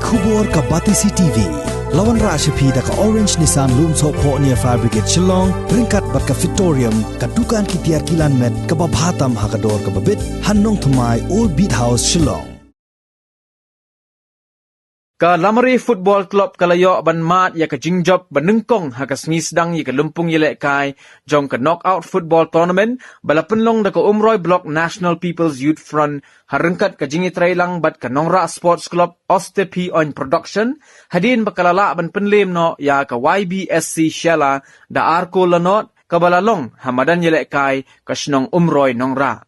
Kubor ka Batisi TV. Lawan Rashapi da ka Orange Nissan Loom So Po near Fabricate Shillong, Ringkat bat ka Victorium, ka Dukan ki Tiar Kilan Met, ka Babhatam Hakador ka Babit, Hannong Thamai Old Beat House Shillong. Ka Lamare Football Club kalayo ban mat ya ka jingjop banengkong haka snisdang ya ka lumpung yelek kai jong ka knockout football tournament balapenlong da ka Umroy Block National People's Youth Front harengkat ka jingitray lang bat ka Nongra Sports Club Ostepi on Production hadin bakalala ban penlim no ya ka YBSC Shela da Arko Lanot kabalalong hamadan yelek kai ka Shnong Umroy Nongra.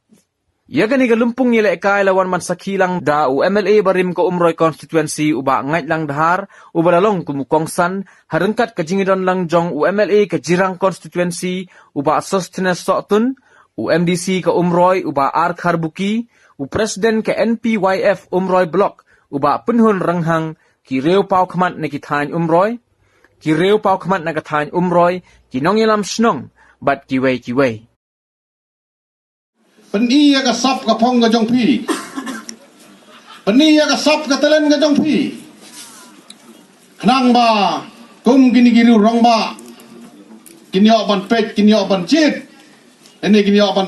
Ya gani ka lumpung nila ikay lawan man sa kilang da u MLA barim ko Umroy constituency uba ngait lang dahar ubalalong kumukongsan harengkat ka jingidon lang jong u MLA ka Jirang constituency uba Sostines Sotun u MDC ka Umroy uba Ark Harbuki u President ka NPYF Umroy Block uba penhun renghang ki reu pau khamat na kithain Umroy ki reu pau khamat na kathain Umroy ki nongyelam snong bat kiwei Peniya ka sap ka pong ka jong pi. Peniya ka sap ka telen ka jong pi. Kenang ba kum gini giru rong ba. Kinyo ban pet kinyo ban chit. Ini kinyo ban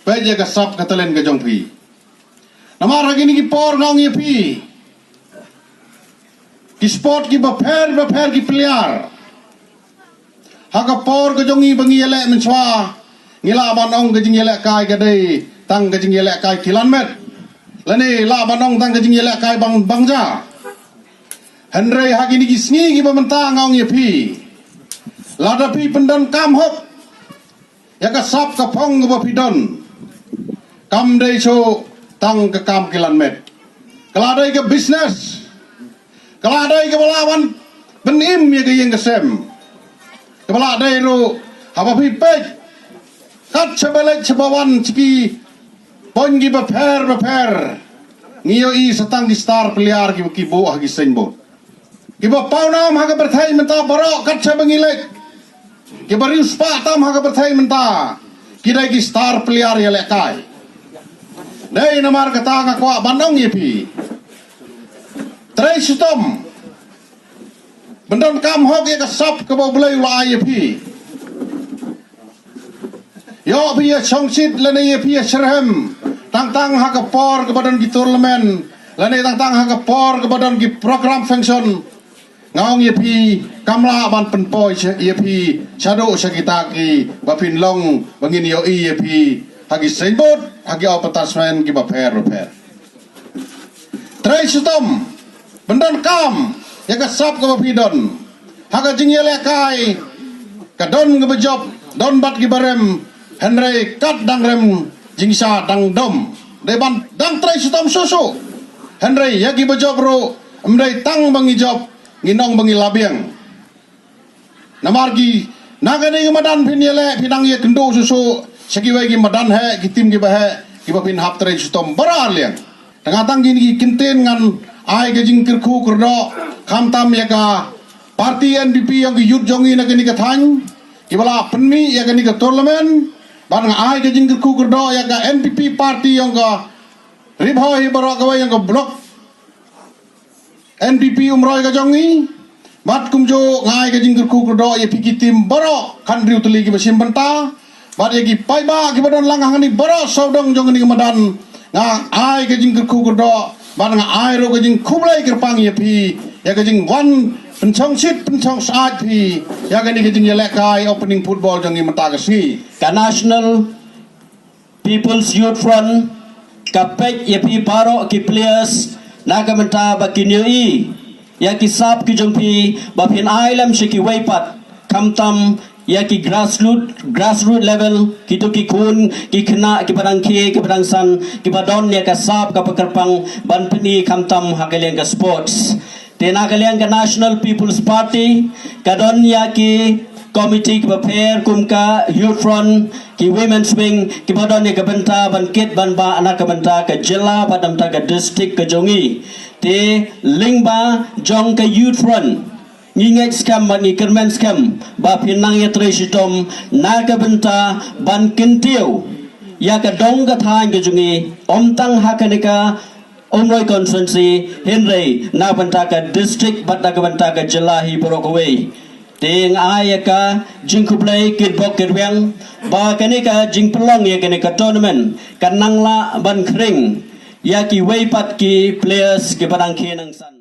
pet ya ka sap ka telen ka jong pi. Namara gini ki por ngong ye pi. Ki sport ki ba pher ki player. Haka por ka jong i bangi ele menchwa. Ngila banong ke jingilek kai ke dei tang ke jingilek kai kilomet lani la banong tang ke jingilek kai bangja Henry hagini gisngi ki bamenta ngong ye pi lada pi pendan kam hok ya ka sap ka phong go pidon kam dei cho tang ke kam kilomet keladai ke business keladai ke balawan benim ye ke yang kesem keladai ro apa pi pej kat sebalek sebawan ciki pon gi beper ngiyo i setang di star peliar gi kibo hagi senbo gi ba paunam haga berthai menta borok kat sebangilek gi bari spa tam haga berthai menta kidai gi star peliar ya lekai dei namar kata ka kwa bandong ye pi trai sutom bendon kam hok ye ka sap ke bo blai wa ye pi Yo pia chongsit lene pia sherhem tang hakapor ke badan ki tournament lene tang hakapor ke badan ki program function ngaung ye pi kamla ban penpoi ye pi shadow sakita ki bapin long bangin yo ye pi hagi seinbot hagi opatasmen ki baper trai sutom bendan kam ya ka sap ke bapidon haga jingyele kai ka don ke bejob don bat ki barem Henry kat dang rem jingsa dang dom deban dang trai sutam susu Henry yagi bejob ro emdai tang bangi job nginong bangi labiang namargi nagane madan pinele pinang ye kendo susu segiwai gi madan he gitim gi bahe gi bapin hap trai sutam baraliang tengah tang gini kinten ngan ai ge jingkir khu kurdo kamtam yaga parti NDP yang gi yut jongi nagani ka thang gi bala penmi yagani ka tournament ban ai ke jingkir ku kerdo ya ka NPP party yang ka ribhoi barok ka yang ka blok NPP Umroy ka jongi bat kumjo ngai ke jingkir ku kerdo ya piki tim barok kan riu teli ki basim benta bat ya ki pai ba ki badon langang ni barok saudong jong ni madan nga ai ke jingkir ku kerdo ban nga ai ro ke jing kublai kerpang ya pi ya ke jing wan pencong sit pencong saat pi ya kan ni ke jing yelek kai opening football jong ni mata ka si ka National People's Youth Front ka pek ye pi baro ki players na ka menta ba kinyo i ya ki sap ki jong pi ba phin ailam she ki weipat kamtam ya ki grassroot level ki to ki kun ki khna ki padang san ki badon ya ka sap ka pakarpang ban pini kamtam hakaleng ka sports tena kalian ke National People's Party kadon ya ki committee ki prepare kum ka youth front ki women's wing ki badon ya ka benta ban kit ban ba anak ka benta ka jilla badam ta ka district ka jongi te lingba jong ka youth front nginget scam mani kermen scam ba pinang ya tresitom na ka benta ban kintiu ya ka dong ka thang ka jongi omtang hakanika Umroy konferensi Henry na bantaka district bat na bantaka jelahi Borokaway. Ting ayaka jingkuplay kidbok kidwang ba kanika jingpelong ya kanika tournament kanangla ban kring ya ki weipat ki players ki padang kinang san.